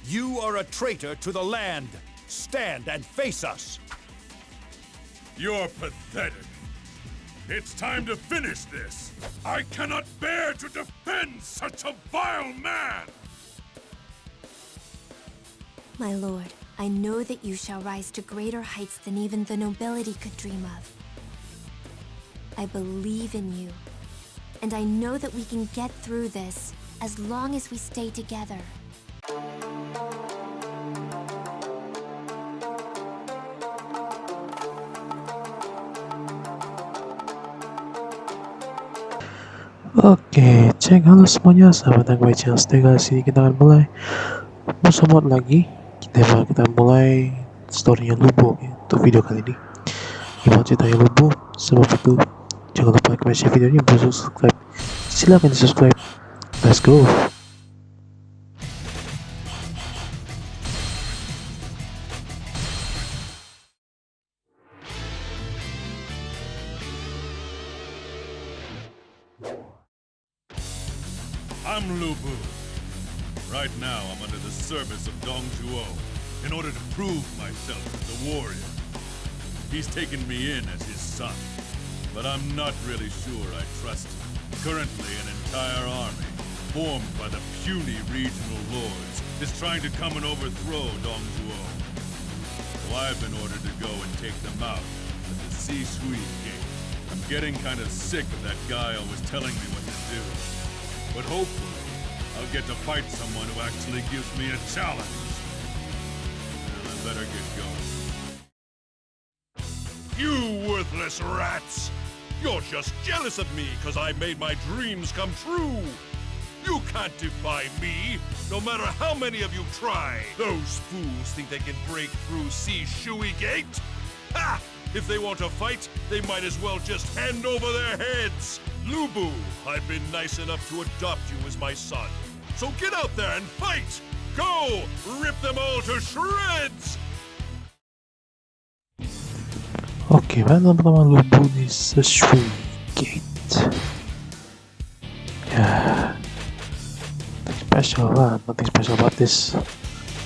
You are a traitor to the land. Stand and face us. You're pathetic. It's time to finish this. I cannot bear to defend such a vile man. My lord, I know that you shall rise to greater heights than even the nobility could dream of. I believe in you, and I know that we can get through this as long as we stay together. Oke, cek halo semuanya, sahabat gue channel Stega. Sini kita akan mulai Musou mod lagi. Kita mulai storynya Lubo ya, untuk video kali ini. Gimana ceritanya Lubo? Sebab itu jangan lupa like, share videonya, belum subscribe. Silahkan di subscribe. Let's go. I'm Lu Bu. Right now, I'm under the service of Dong Zhuo in order to prove myself as a warrior. He's taken me in as his son, but I'm not really sure I trust him. Currently, an entire army, formed by the puny regional lords, is trying to come and overthrow Dong Zhuo. So I've been ordered to go and take them out at the Sishui gate. I'm getting kind of sick of that guy always telling me what to do. But hopefully, I'll get to fight someone who actually gives me a challenge. And I better get going. You worthless rats! You're just jealous of me because I made my dreams come true! You can't defy me, no matter how many of you try! Those fools think they can break through Sishui Gate? Ha! If they want to fight, they might as well just hand over their heads! Lu Bu, I've been nice enough to adopt you as my son. So get out there and fight! Go! Rip them all to shreds! Oke, baiklah pertama Lubo di Sishui Gate. Ya, nothing special about this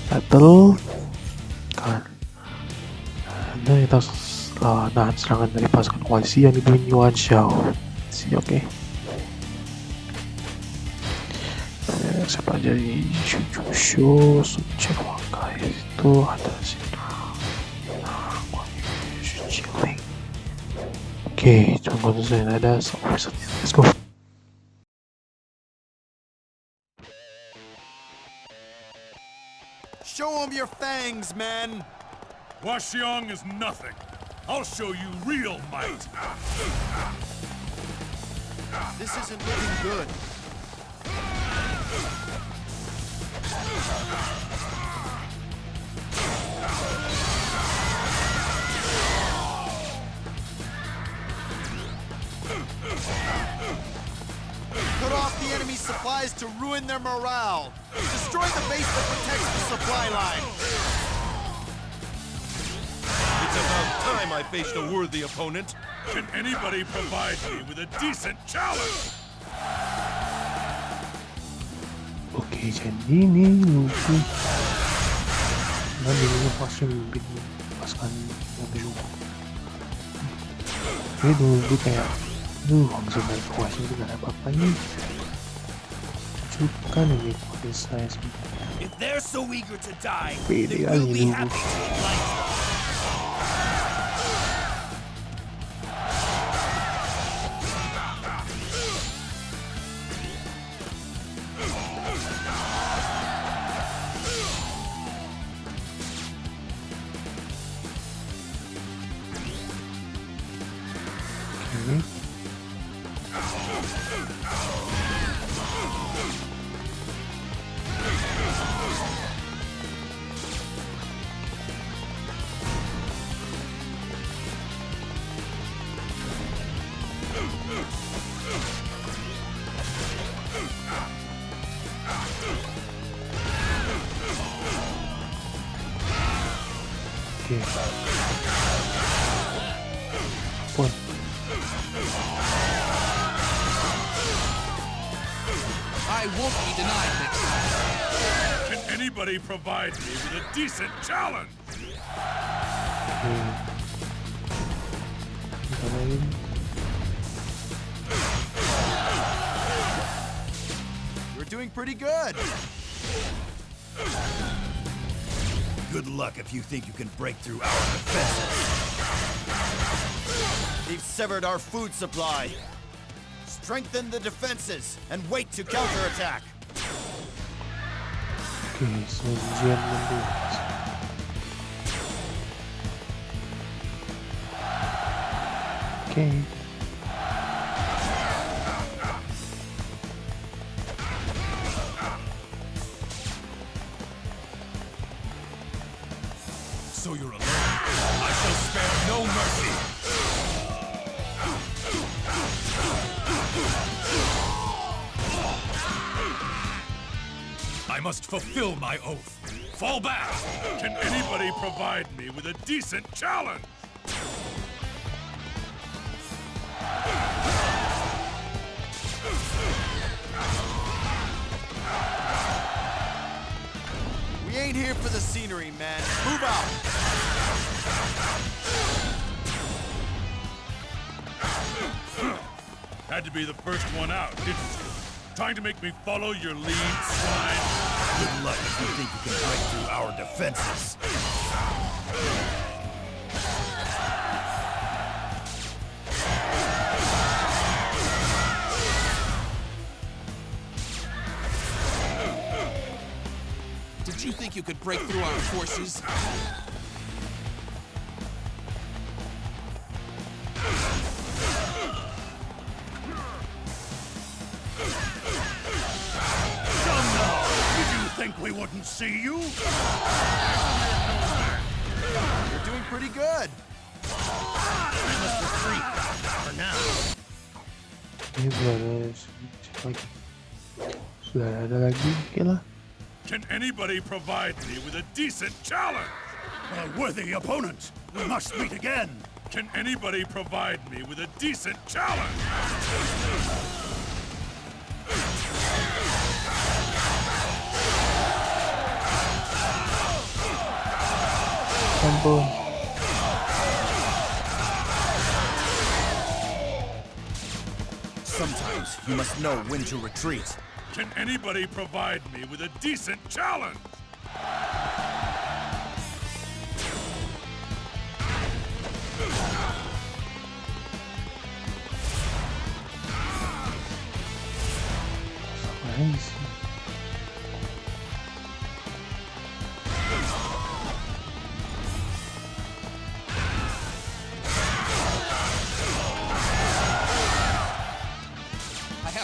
battle. Kan, nah kita nahan serangan dari pasukan koalisi yang dipimpin Yuan Shao. Sini oke. Siapa aja di Shujusho, Sucek Wakai itu ada sini. Guan Yu, chilling. Oke, cuma konsisten ada sama episode-nya. Let's go. Show them your fangs, man! Washiong is nothing. I'll show you real might. This isn't looking good. Cut off the enemy's supplies to ruin their morale. Destroy the base that protects the supply line. It's about time I faced a worthy opponent. Can anybody provide me with a decent challenge? Oke, jadi ini Lubu. Nanti ini pasti bikin pasukan mobil Lubu. Ini dulu kayak, langsung dari kuasa itu gak ada apa-apanya. Cukup ini kuasa saya sebenarnya. If they're so eager to die, Pede they aja will be Lubu. happy to oblige them. Oke. Pun. I won't be denied next time. Can anybody provide me with a decent challenge? Kita main. We're doing pretty good. Good luck if you think you can break through our defenses. They've severed our food supply. Strengthen the defenses and wait to counterattack. Oke, ujian menit. Oke. So you're alone. I shall spare no mercy. I must fulfill my oath. Fall back! Can anybody provide me with a decent challenge? We ain't here for the scenery, man. Move out! Had to be the first one out, didn't you? Trying to make me follow your lead, swine? Good luck if you think you can break through our defenses. Did you think you could break through our forces? Think we wouldn't see you? You're doing pretty good. We must retreat for now. Ini sudah ada lagi, oke lah. Can anybody provide me with a decent challenge? A worthy opponent. We must meet again. Can anybody provide me with a decent challenge? Ampun. Sometimes you must know when to retreat. Can anybody provide me with a decent challenge? Nice.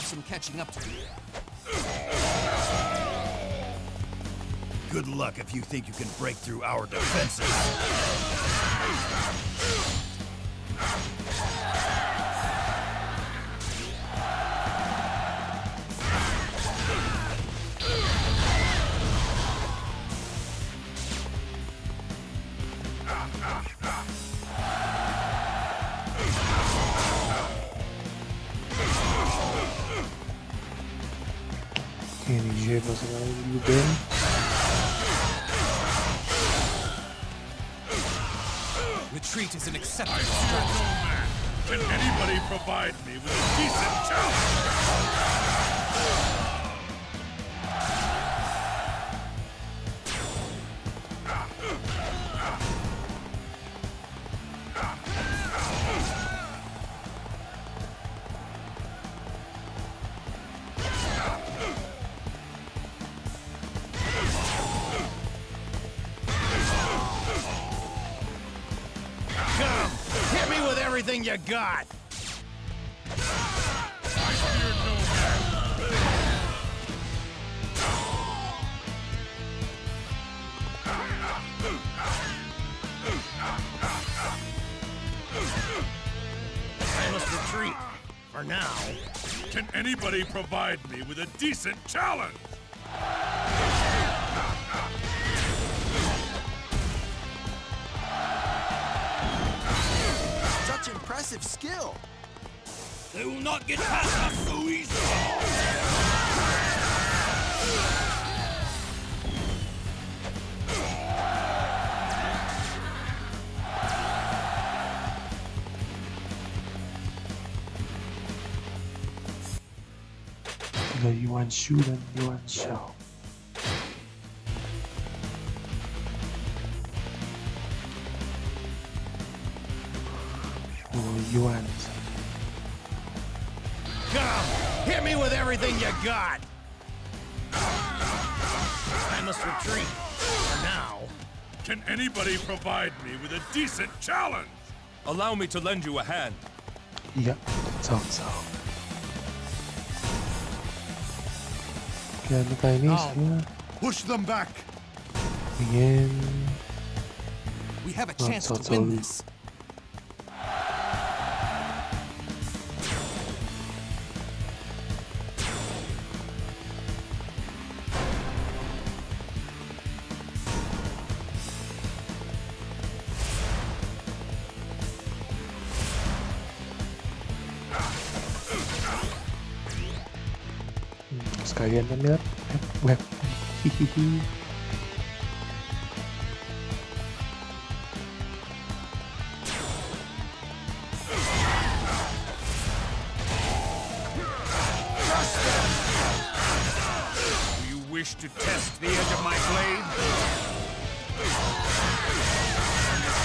Some catching up to do. Good luck if you think you can break through our defenses. Ini dia pasangan Liu Bei. Retreat is an acceptable I fear no man. Can anybody provide me with a decent challenge? Everything you got. I fear no man. I must retreat for now. Can anybody provide me with a decent challenge? Such impressive skill. They will not get past us so easily. ada Yuan Shu dan Yuan Shao. Oh, Yuan. Come! Hit me with everything you got! I must retreat. For now. Can anybody provide me with a decent challenge? Allow me to lend you a hand. Iya, Cao. Oke, kita ini saya Push them back. ingin We have a chance to Cao win dulu. this. Sekalian kan lihat web. Hihihi. Do you wish to test the edge of my blade?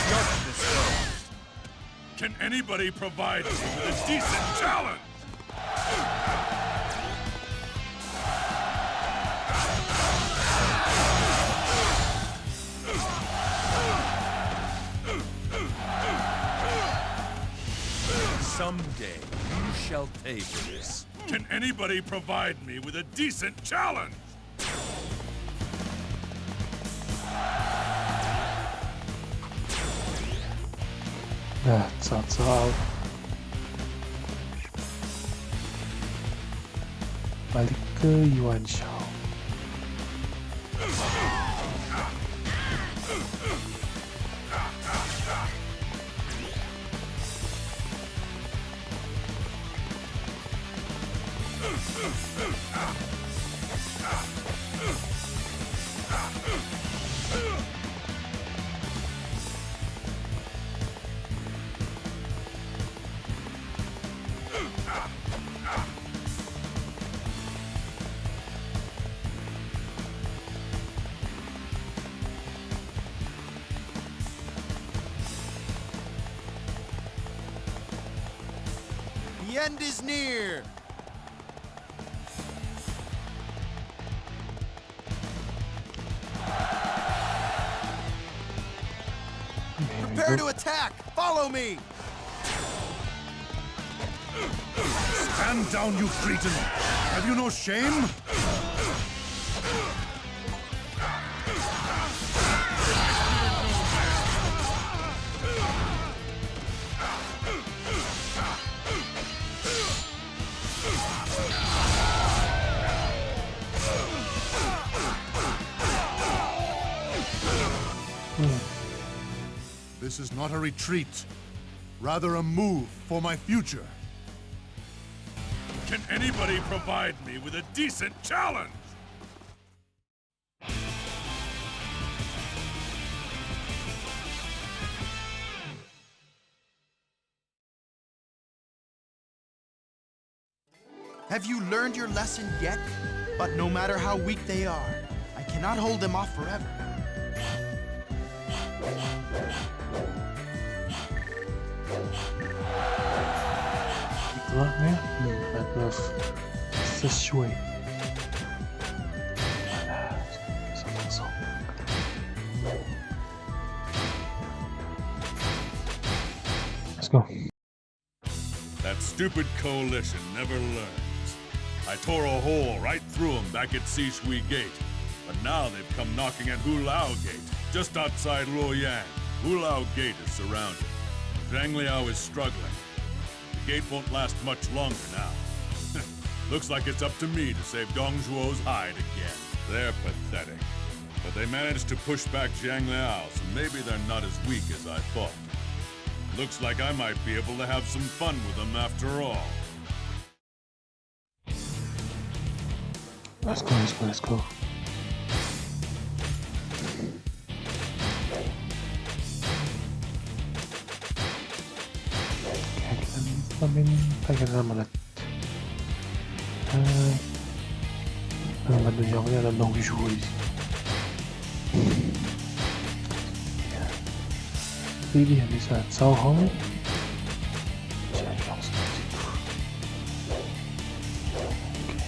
Just this way. Can anybody provide me with a decent challenge? Someday, you shall pay for this. Can anybody provide me with a decent challenge? Nah, Cao. Balik ke Yuan Shao. The end is near! Prepare to attack! Follow me! Stand down, you cretin! Have you no shame? This is not a retreat, rather a move for my future. Can anybody provide me with a decent challenge? Have you learned your lesson yet? But no matter how weak they are, I cannot hold them off forever. Itulah ya, Battle of Sishui. Langsung. Let's go. That stupid coalition never learns. I tore a hole right through them back at Sishui Gate. But now they've come knocking at Hulao Gate, just outside Luoyang. Hulao Gate is surrounded. Zhang Liao is struggling. The gate won't last much longer now. Looks like it's up to me to save Dong Zhuo's hide again. They're pathetic. But they managed to push back Zhang Liao, so maybe they're not as weak as I thought. Looks like I might be able to have some fun with them after all. Let's go. Kaya kita namin tagal na malat. Ang bantunya ko yan, ang Sishui. Pilihan di saat Shao Siya yung sunod dito. Okay.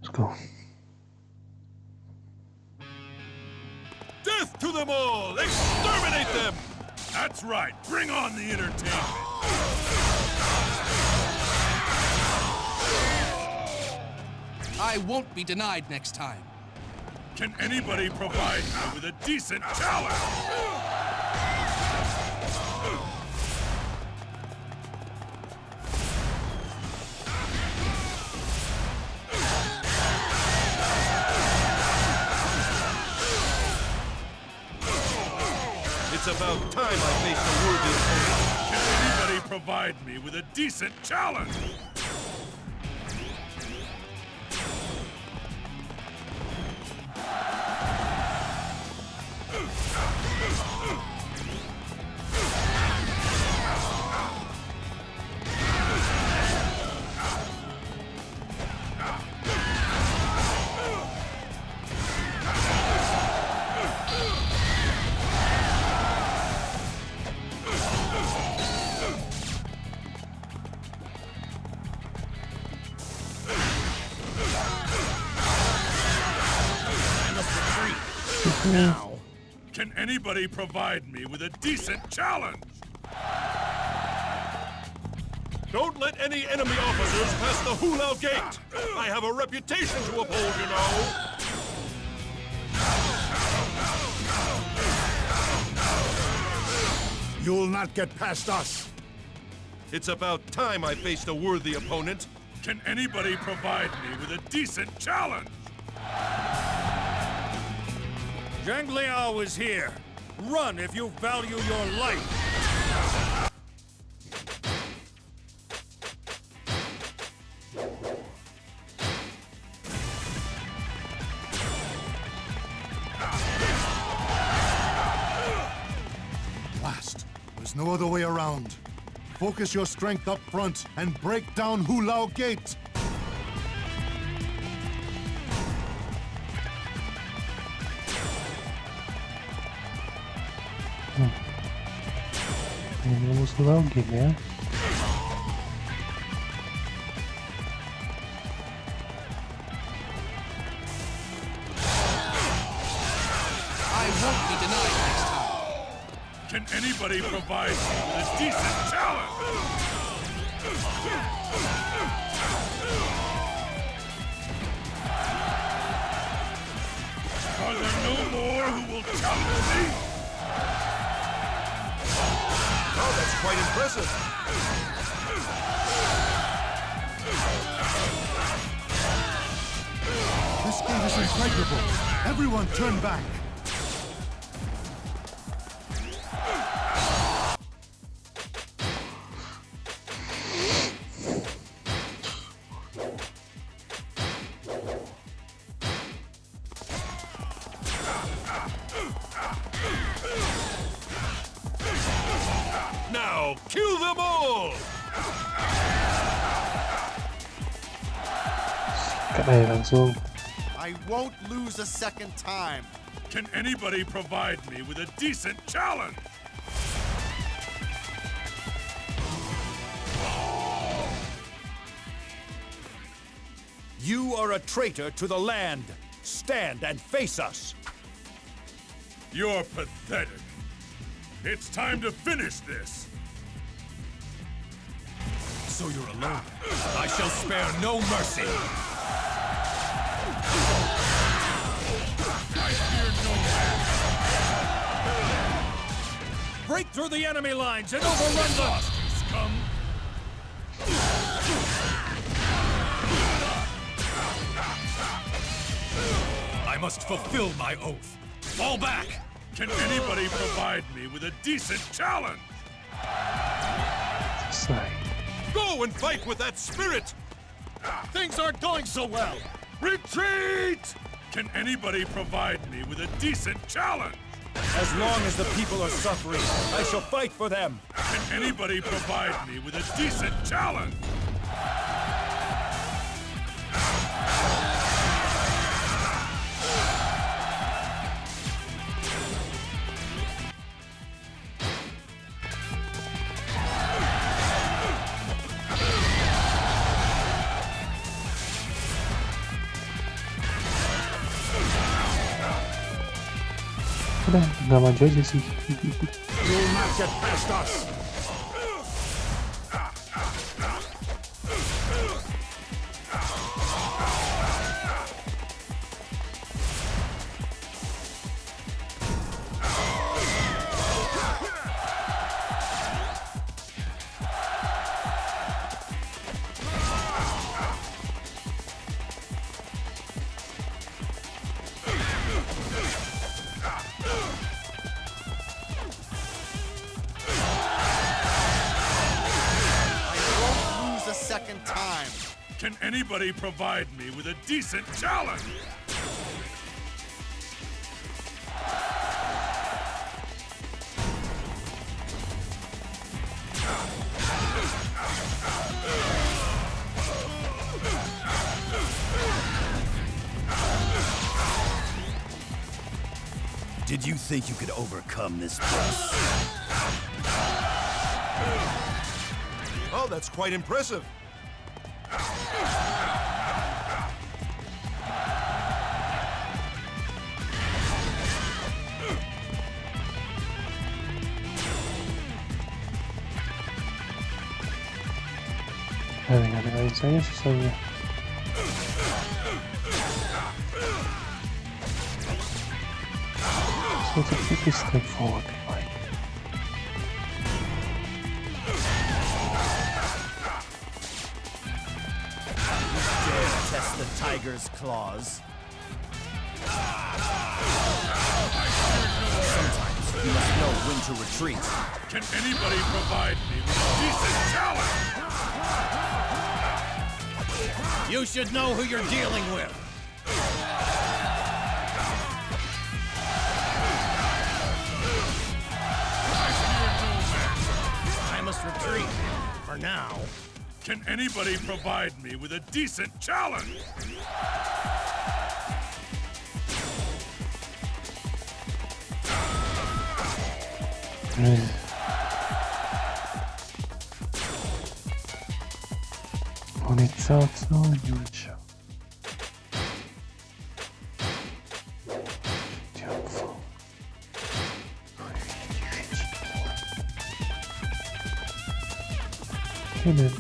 Let's go. Death to them all! Exterminate them! That's right. Bring on the entertainment. I won't be denied next time. Can anybody provide me with a decent challenge? It's about time I faced a worthy opponent. Can anybody provide me with a decent challenge? Now, can anybody provide me with a decent challenge? Don't let any enemy officers pass the Hulao gate! I have a reputation to uphold, you know! You'll not get past us! It's about time I faced a worthy opponent. Can anybody provide me with a decent challenge? Zhang Liao is here. Run if you value your life. Blast. There's no other way around. Focus your strength up front and break down Hulao Gate. Ini musuh lagi ya. I won't be denied next time. Can anybody provide me with a decent challenge? Are there no more who will challenge me? Oh, that's quite impressive. This gate is impregnable. Everyone turn back. Now, kill them all! Kaya langsung. I won't lose a second time. Can anybody provide me with a decent challenge? You are a traitor to the land. Stand and face us. You're pathetic. It's time to finish this. So you're alone. I shall spare no mercy. I fear no man. Break through the enemy lines and overrun them. Scum. I must fulfill my oath. Fall back. Can anybody provide me with a decent challenge? Selesai. Go and fight with that spirit! Things aren't going so well. Retreat! Can anybody provide me with a decent challenge? As long as the people are suffering, I shall fight for them. Can anybody provide me with a decent challenge? Udah, nggak maju aja sih. You'll not get past us. Second time. Can anybody provide me with a decent challenge? Did you think you could overcome this boss? Oh, that's quite impressive. Dengerin saya sisanya. So it's pretty straightforward. Dare test the tiger's claws? Sometimes you must know when to retreat. Can anybody provide me with a decent challenge? You should know who you're dealing with. I must retreat for now. Can anybody provide me with a decent challenge? Menit and Yuan Shao. Okay then.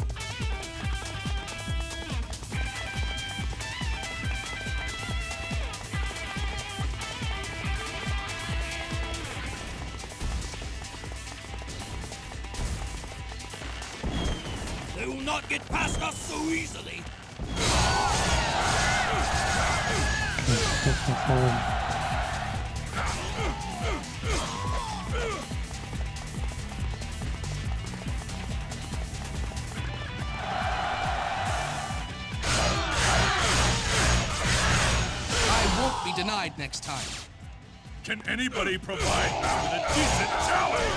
They will not get past us so easily. I won't be denied next time. Can anybody provide me with a decent challenge?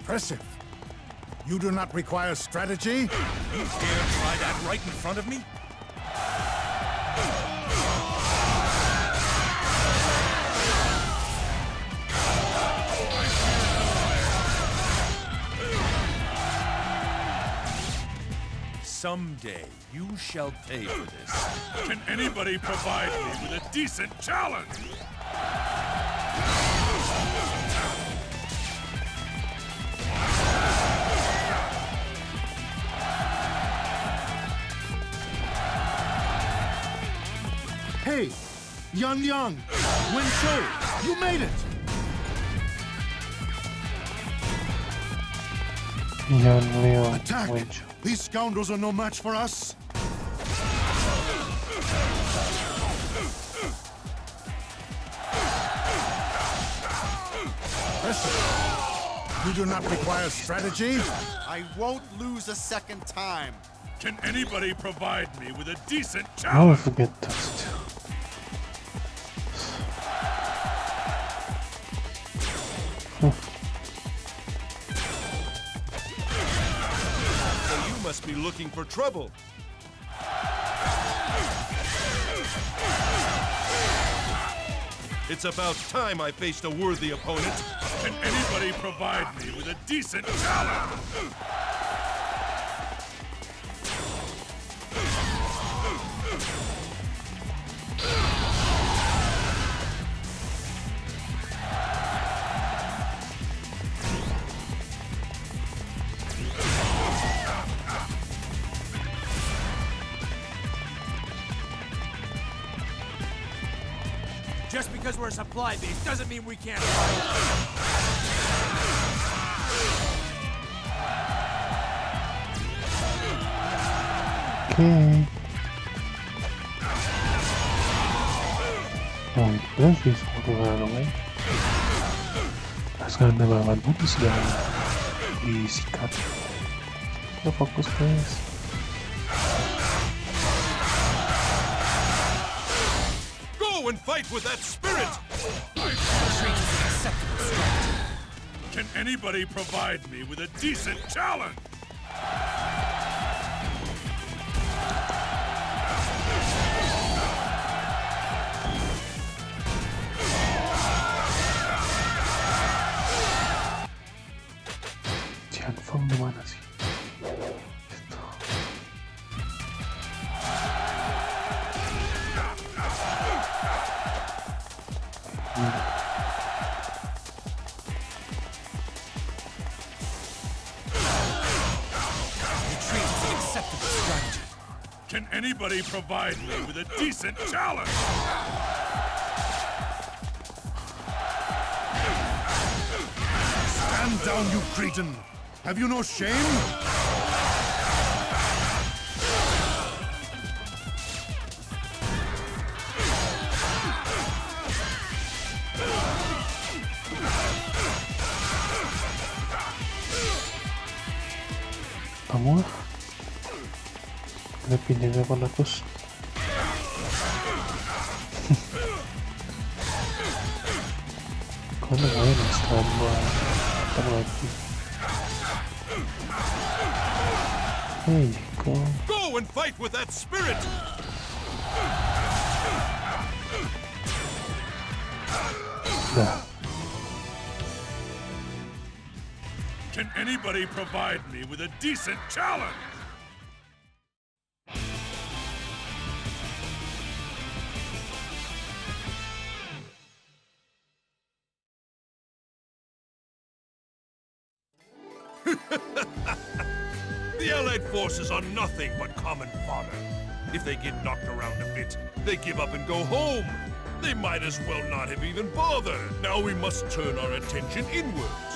Impressive. You do not require strategy? You dare try that right in front of me? Someday you shall pay for this. Can anybody provide me with a decent challenge? Hey, Yang, Musou, you made it! Yuan, Leo, Attack! Wench. These scoundrels are no match for us. You do not require strategy? I won't lose a second time. Can anybody provide me with a decent I will challenge? forget those two. So you must be looking for trouble. It's about time I faced a worthy opponent. Can anybody provide me with a decent challenge? Just because we're a supply base doesn't mean we can't fight. Okay. Oh, itu sih semua namanya. Sekarang udah lawan pun sudah disikat. Kita fokus guys. Go and fight with that spirit! Can anybody provide me with a decent challenge? Tianfeng di mana sih? Itu. Can anybody provide me with a decent challenge? Stand down, you cretin! Have you no shame? Kamu lah. Ada pinjamnya 800. Kau lumayan ya setelah datang lagi. Hey, go. Go and fight with that spirit! Dah. Can anybody provide me with a decent challenge? The Allied forces are nothing but common fodder. If they get knocked around a bit, they give up and go home. They might as well not have even bothered. Now we must turn our attention inwards.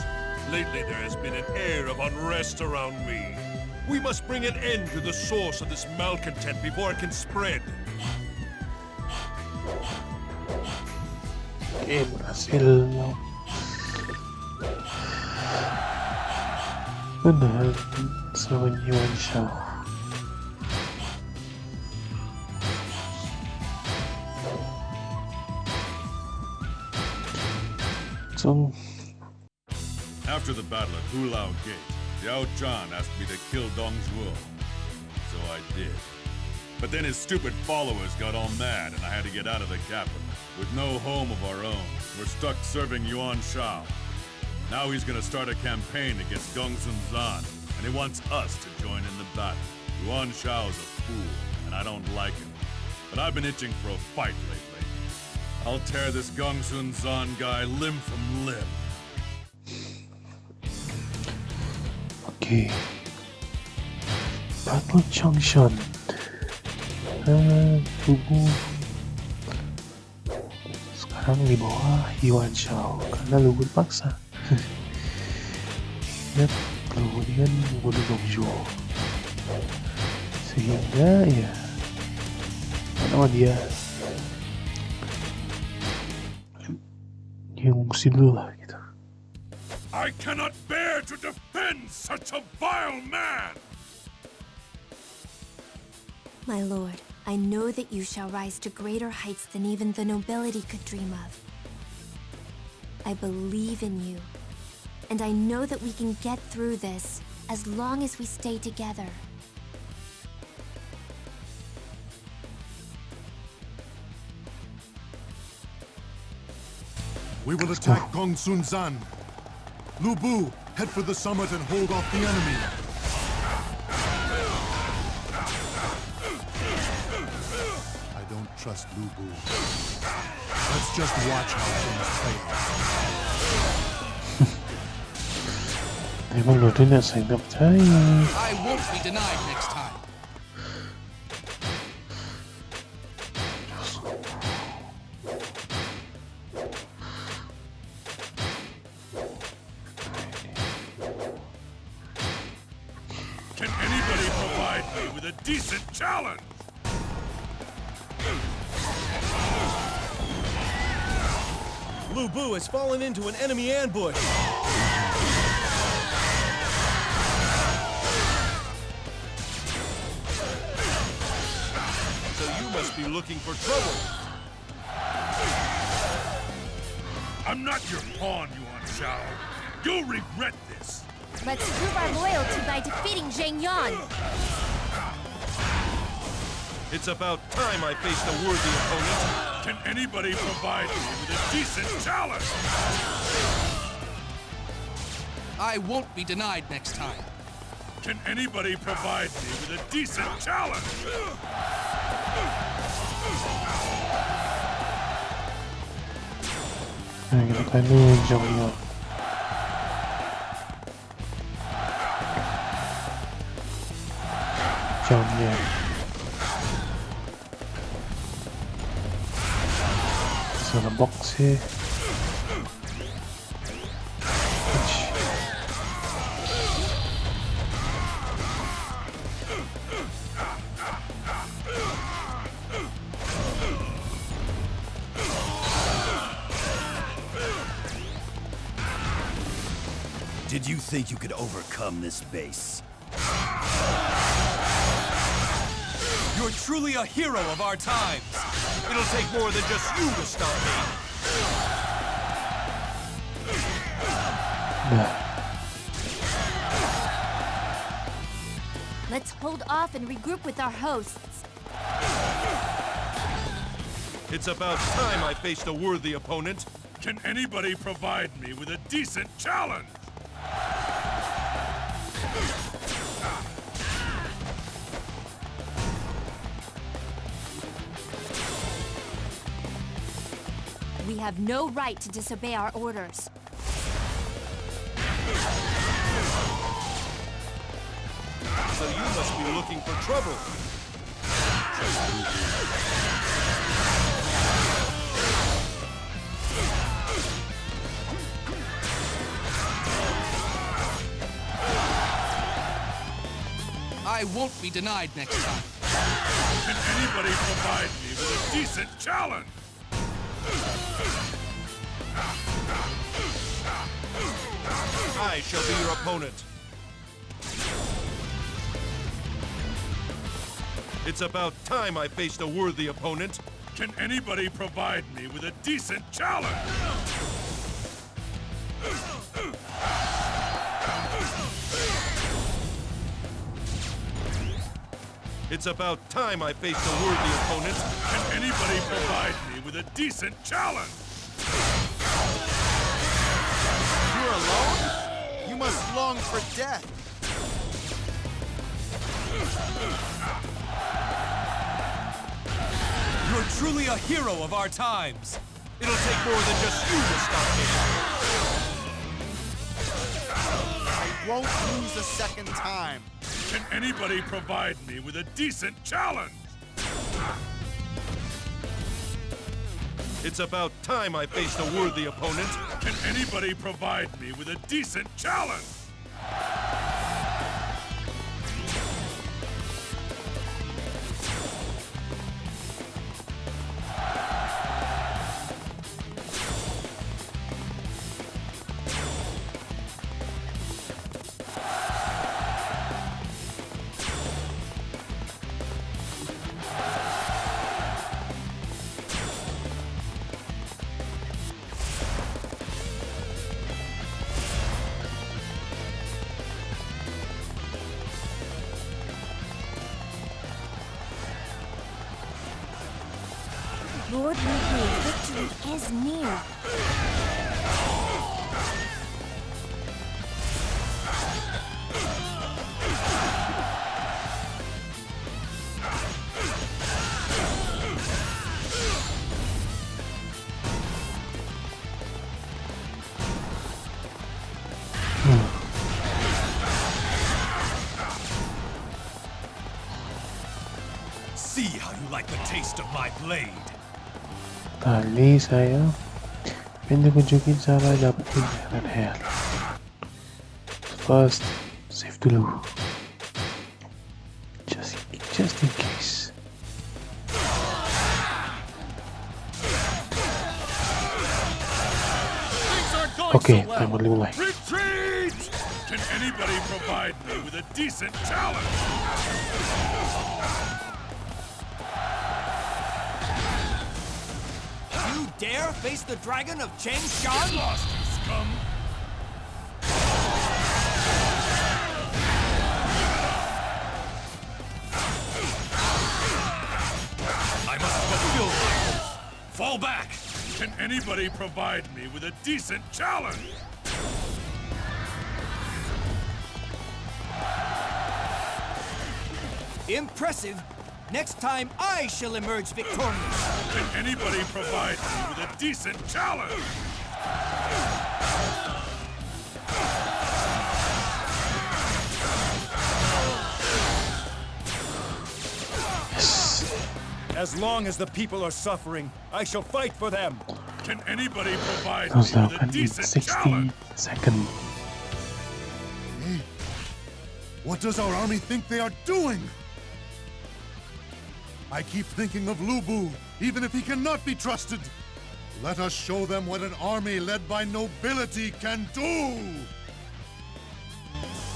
Lately there has been an air of unrest around me. We must bring an end to the source of this malcontent before it can spread. Oke, berhasil. Benar, sama Yuan Shao. So, after the battle at Hulao Gate, Diao asked me to kill Dong Zhuo. So I did. But then his stupid followers got all mad and I had to get out of the capital. With no home of our own, we're stuck serving Yuan Shao. Now he's gonna start a campaign against Gongsun Zan, and he wants us to join in the battle. Yuan Shao's a fool, and I don't like him. But I've been itching for a fight lately. I'll tear this Gongsun Zan guy limb from limb. okay. Battle Changshan. Tubuh. Sekarang di bawah Yuan Shao karena lubuk paksa. Ingat, kemudian membunuh Dong Zhuo. Sehingga ya, nama dia yang mesti dulu lah gitu. I cannot bear to defend such a vile man! My lord, I know that you shall rise to greater heights than even the nobility could dream of. I believe in you, and I know that we can get through this as long as we stay together. We will attack Gongsun Zan. Lu Bu, head for the summit and hold off the enemy. I don't trust Lu Bu. Let's just watch how things play out. Emang lo tidak saya nggak percaya. I won't be denied next time. me with a decent challenge! Lu Bu has fallen into an enemy ambush. So you must be looking for trouble. I'm not your pawn, Yuan Shao. You'll regret this. Let's prove our loyalty by defeating Zhang Yan. It's about time I faced a worthy opponent. Can anybody provide me with a decent challenge? I won't be denied next time. Can anybody provide me with a decent challenge? Kalahkan Liu Bei. Changshan. Salah box here. Did you think you could overcome this base? You're truly a hero of our times. It'll take more than just you to stop me. Let's hold off and regroup with our hosts. It's about time I faced a worthy opponent. Can anybody provide me with a decent challenge? We have no right to disobey our orders. So you must be looking for trouble. I won't be denied next time. Can anybody provide me with a decent challenge? I shall be your opponent. It's about time I faced a worthy opponent. Can anybody provide me with a decent challenge? It's about time I faced a worthy opponent. Can anybody provide me with a decent challenge? You're alone? You must long for death. You're truly a hero of our times. It'll take more than just you to stop me. I won't lose a second time. Can anybody provide me with a decent challenge? It's about time I faced a worthy opponent. Can anybody provide me with a decent challenge? Lord Lu Bu, victory is near. See how you like the taste of my blade. Tali saya pinag-jogging cara dapat tingnan hair. First, save dulu. Just Oke, timer dimulai. Retreat! Can anybody provide me with a decent challenge? You dare face the dragon of Changshan? Lost, you scum! I must fulfill my oath. Fall back! Can anybody provide me with a decent challenge? Impressive. Next time I shall emerge victorious. Can anybody provide me with a decent challenge? As long as the people are suffering, I shall fight for them. Can anybody provide me with a Teruskan in decent 60 challenge? seconds. Hey, what does our army think they are doing? I keep thinking of Lu Bu, even if he cannot be trusted. Let us show them what an army led by nobility can do!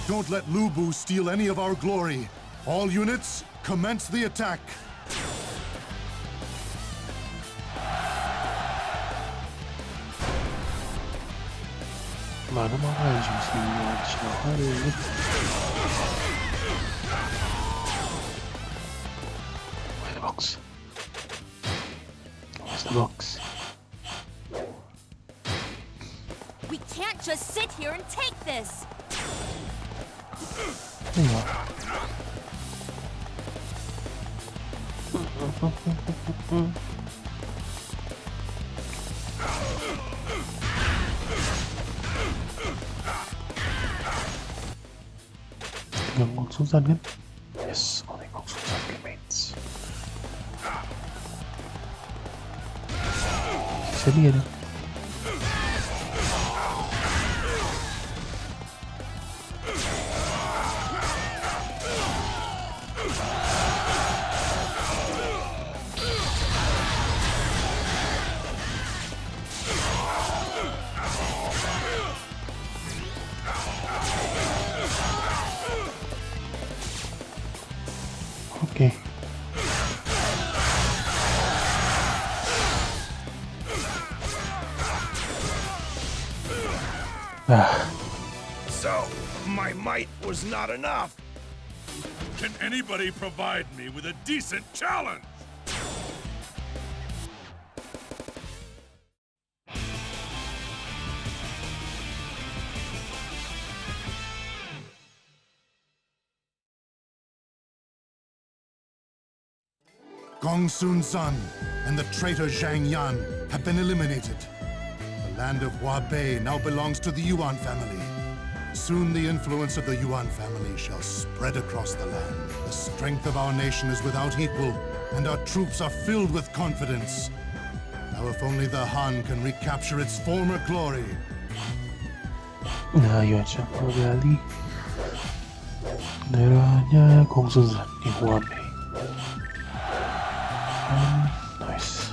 Don't let Lu Bu steal any of our glory. All units, commence the attack. Mana mau maju si Yuan Shao hari ini? Where's the box? Where's the box? We can't just sit here and take this! Iya. Tinggal Gongsun-san kan? Yes, only Gongsun-san remains. Sisa dia nih. Oke. So, my might was not enough. Can anybody provide me with a decent challenge? Gongsun-san and the traitor Zhang Yan have been eliminated. The land of Hua Bei now belongs to the Yuan family. Soon the influence of the Yuan family shall spread across the land. The strength of our nation is without equal, and our troops are filled with confidence. Now if only the Han can recapture its former glory. Nah, Yuan Shao kembali. Daerahnya Gongsun-san di Hua Bei. Nice.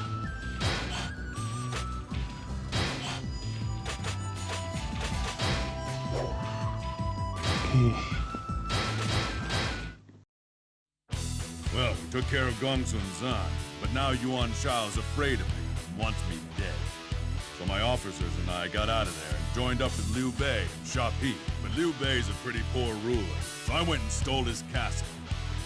Okay. Well, we took care of Gongsun-san, but now Yuan Shao's afraid of me and wants me dead. So my officers and I got out of there and joined up with Liu Bei and Xiapi. But Liu Bei's a pretty poor ruler, so I went and stole his castle.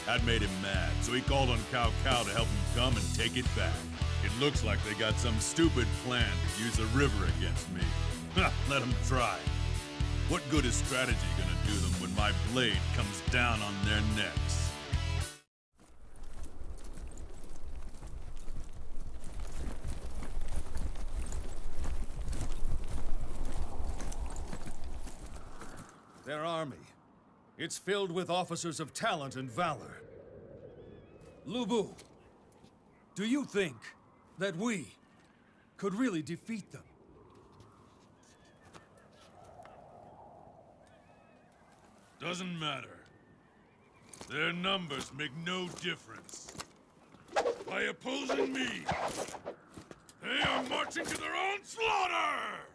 That made him mad, so he called on Cao Cao to help him come and take it back. It looks like they got some stupid plan to use the river against me. Let them try. What good is strategy gonna do them when my blade comes down on their necks? Their army. It's filled with officers of talent and valor. Lu Bu, do you think that we could really defeat them? Doesn't matter. Their numbers make no difference. By opposing me, they are marching to their own slaughter!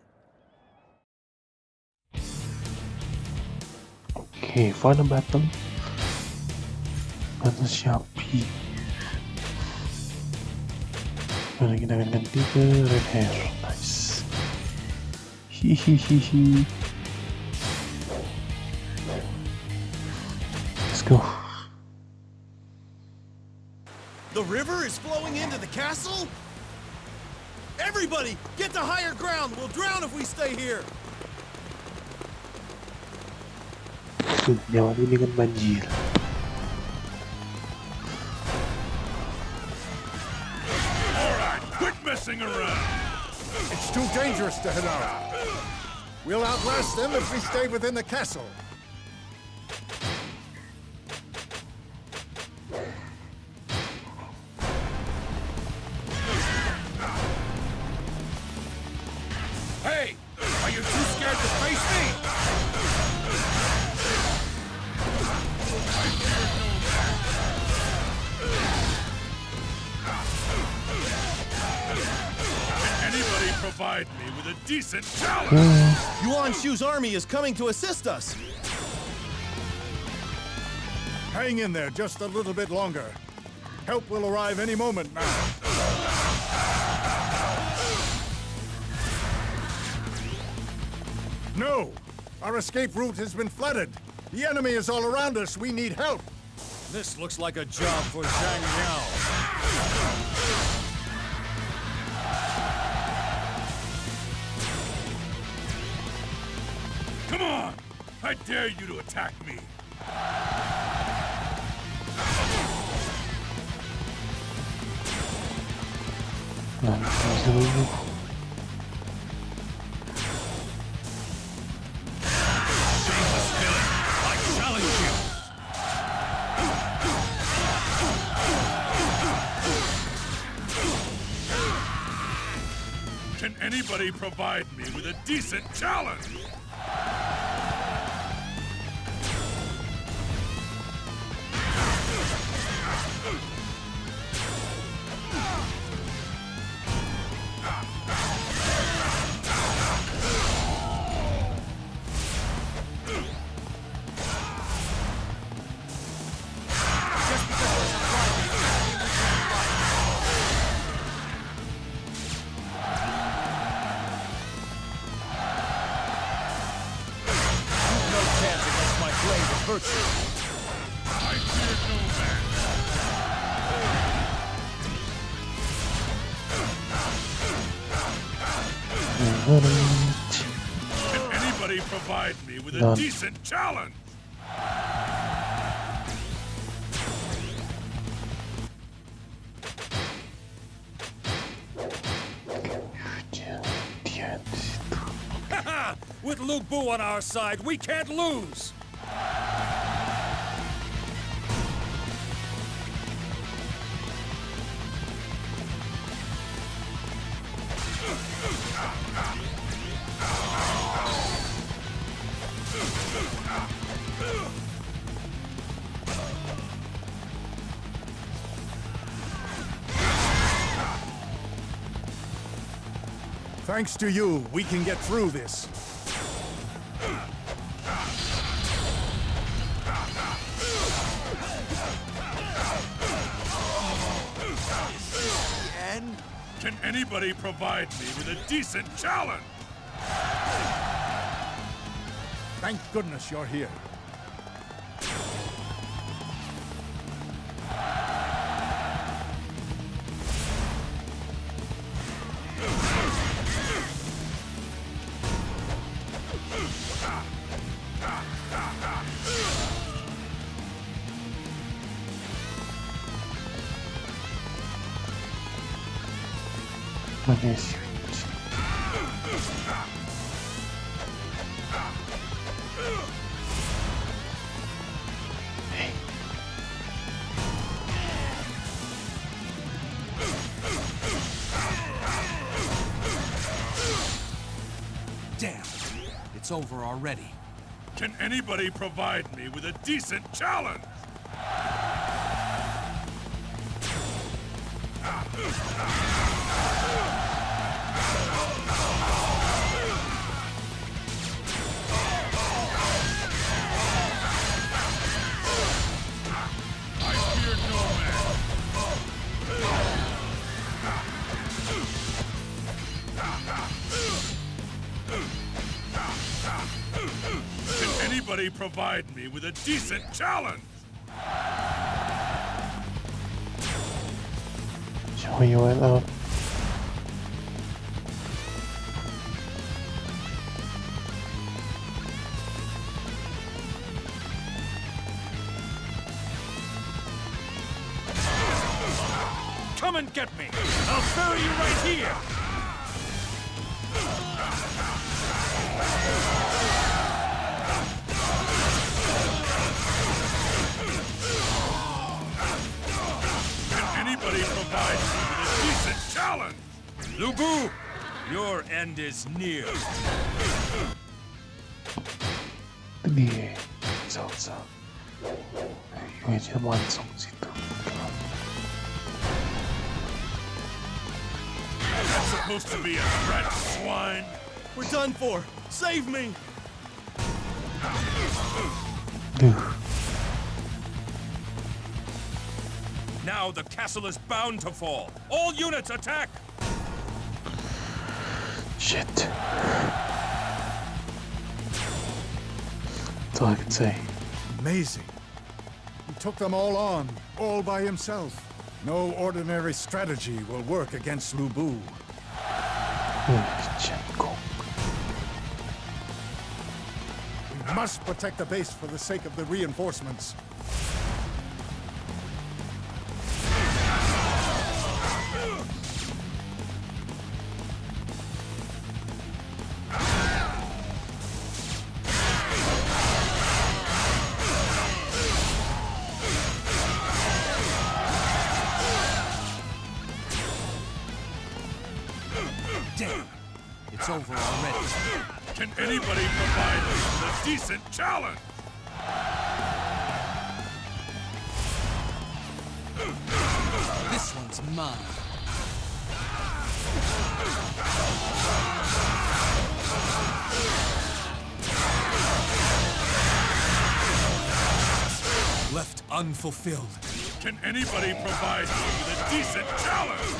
Okay, final battle. Battle Xiapi. Mari kita akan ganti ke red hair. Nice. Hihihihi. Let's go. The river is flowing into the castle? Everybody, get to higher ground! We'll drown if we stay here! Diawali dengan banjir. Alright, quit messing around! It's too dangerous to head out. We'll outlast them if we stay within the castle. Hey! Are you too scared to face me? Can anybody provide me with a decent challenge? Yuan Shu's army is coming to assist us! Hang in there just a little bit longer. Help will arrive any moment now. No! Our escape route has been flooded. The enemy is all around us. We need help. This looks like a job for Zhang Yao. Come on! I dare you to attack me! Shameless villain! I challenge you! Can anybody provide me with a decent challenge? I fear no man. Can anybody provide me with a decent challenge? With Lu Bu on our side, we can't lose! Thanks to you, we can get through this. Can anybody provide me with a decent challenge? Thank goodness you're here. Damn, it's over already. Can anybody provide me with a decent challenge? anybody provide me with a decent challenge? Show Yuan up. Come and get me! I'll bury you right here! Can anybody provide me with a decent challenge? Lu Bu! Your end is near. Hindi. Sa. Yuan siya mansong situ. That's supposed to be a threat, swine. We're done for. Save me! Duh. Now the castle is bound to fall. All units attack! Shit. That's all I can say. Amazing. He took them all on, all by himself. No ordinary strategy will work against Lu Bu. We must protect the base for the sake of the reinforcements. Damn! It's over already. Can anybody provide me with a decent challenge? This one's mine. Left unfulfilled. Can anybody provide me with a decent challenge?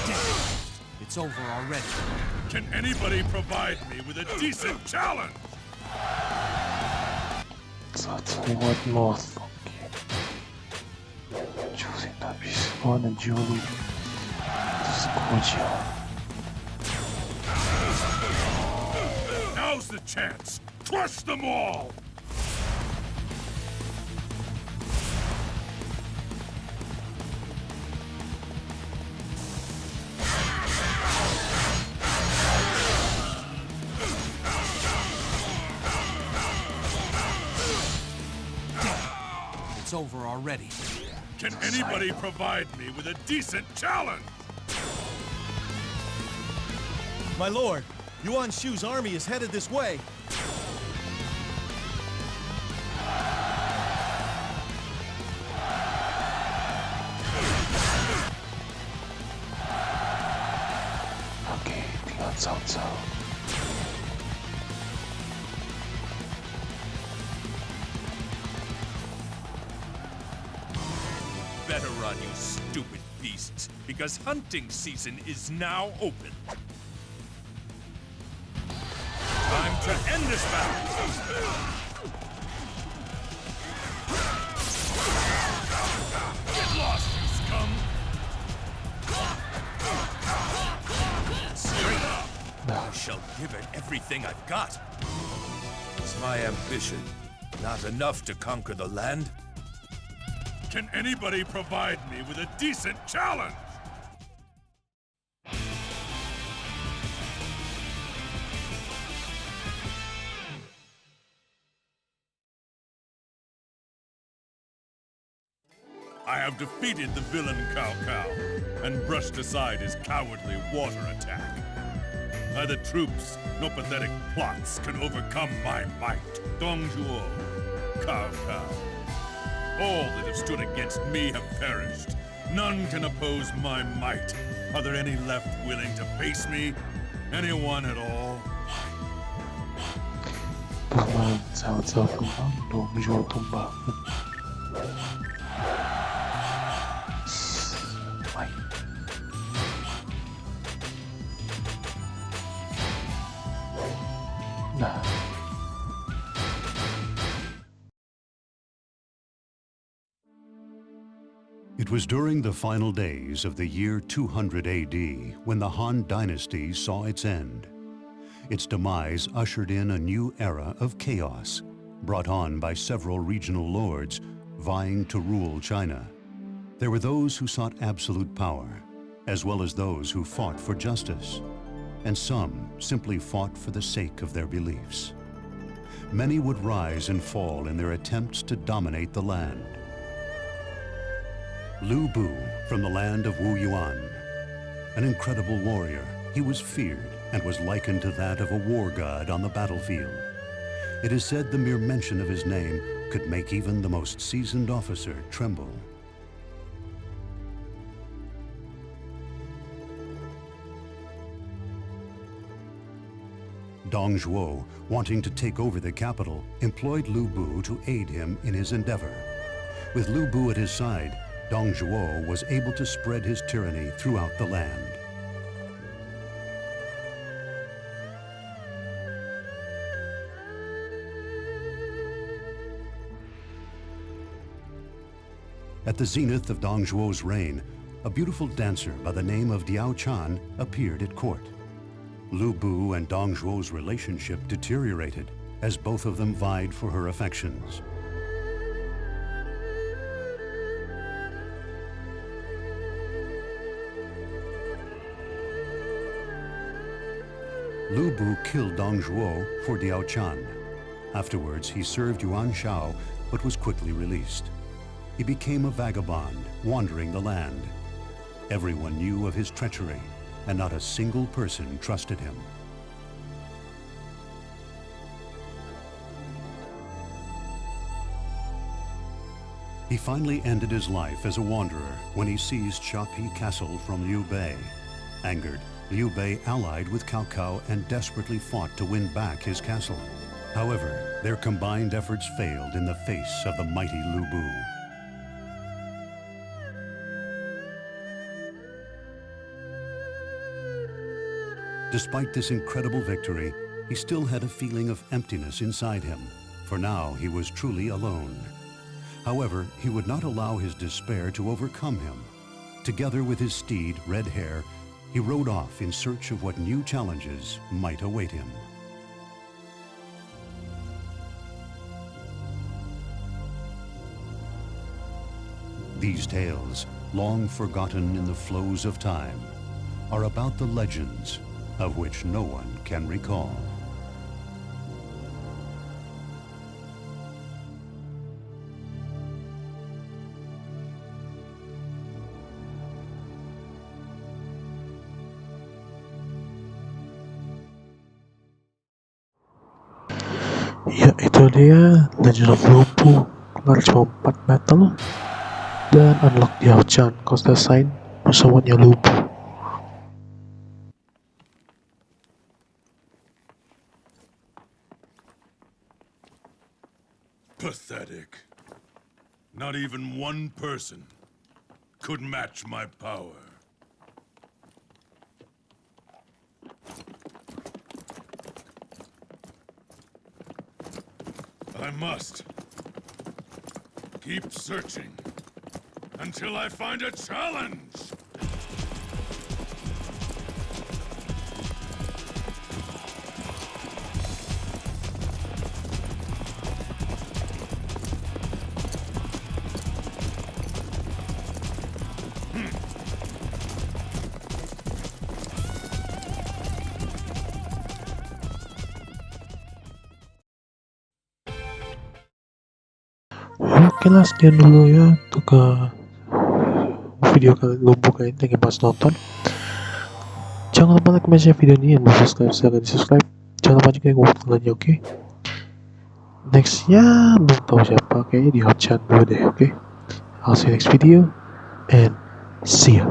Damn! It's over already. Can anybody provide me with a decent challenge? So I'll tell you what north. Okay. Choosing that piece one and Julie. This is Gojo. Now's the chance. Crush them all! It's over already. Can anybody provide me with a decent challenge? My lord, Yuan Shu's army is headed this way. Okay, tinggal south. Better run, you stupid beasts, because hunting season is now open. Time to end this battle! Get lost, you scum! Straight up! I shall give it everything I've got. It's my ambition. Not enough to conquer the land? Can anybody provide me with a decent challenge? I have defeated the villain Cao Cao and brushed aside his cowardly water attack. Neither troops nor pathetic plots can overcome my might. Dongzhuo, Cao Cao. All that have stood against me have perished. None can oppose my might. Are there any left willing to face me? Anyone at all? South tumbang, Dongzhuo tumbang. It was during the final days of the year 200 AD when the Han Dynasty saw its end. Its demise ushered in a new era of chaos, brought on by several regional lords vying to rule China. There were those who sought absolute power, as well as those who fought for justice, and some simply fought for the sake of their beliefs. Many would rise and fall in their attempts to dominate the land. Lu Bu, from the land of Wu Yuan, an incredible warrior, he was feared and was likened to that of a war god on the battlefield. It is said the mere mention of his name could make even the most seasoned officer tremble. Dong Zhuo, wanting to take over the capital, employed Lu Bu to aid him in his endeavor. With Lu Bu at his side, Dong Zhuo was able to spread his tyranny throughout the land. At the zenith of Dong Zhuo's reign, a beautiful dancer by the name of Diao appeared at court. Lu Bu and Dong Zhuo's relationship deteriorated as both of them vied for her affections. Lu Bu killed Dong Zhuo for Diao. Afterwards, he served Yuan Shao, but was quickly released. He became a vagabond, wandering the land. Everyone knew of his treachery, and not a single person trusted him. He finally ended his life as a wanderer when he seized Xiapi castle from Liu Bei. Angered, Liu Bei allied with Cao Cao and desperately fought to win back his castle. However, their combined efforts failed in the face of the mighty Lu Bu. Despite this incredible victory, he still had a feeling of emptiness inside him, for now he was truly alone. However, he would not allow his despair to overcome him. Together with his steed, Red Hare, he rode off in search of what new challenges might await him. These tales, long forgotten in the flows of time, are about the legends of which no one can recall. Ya, itu dia Legend of Lu Bu. Kelar cuma 4 battle dan unlock Diao cost sign pesawatnya Lu Bu. Pathetic. Not even one person could match my power. I must keep searching until I find a challenge. Oke lah, sekian dulu ya untuk video kali Lu Bu kali ini. Thank you mas nonton. Jangan lupa like, comment, share video ini, dan subscribe, silahkan di subscribe. Jangan lupa juga yang lainnya, oke? Next ya, belum tahu siapa, kayaknya di Hotchan dulu deh, oke? I'll see you next video and see ya.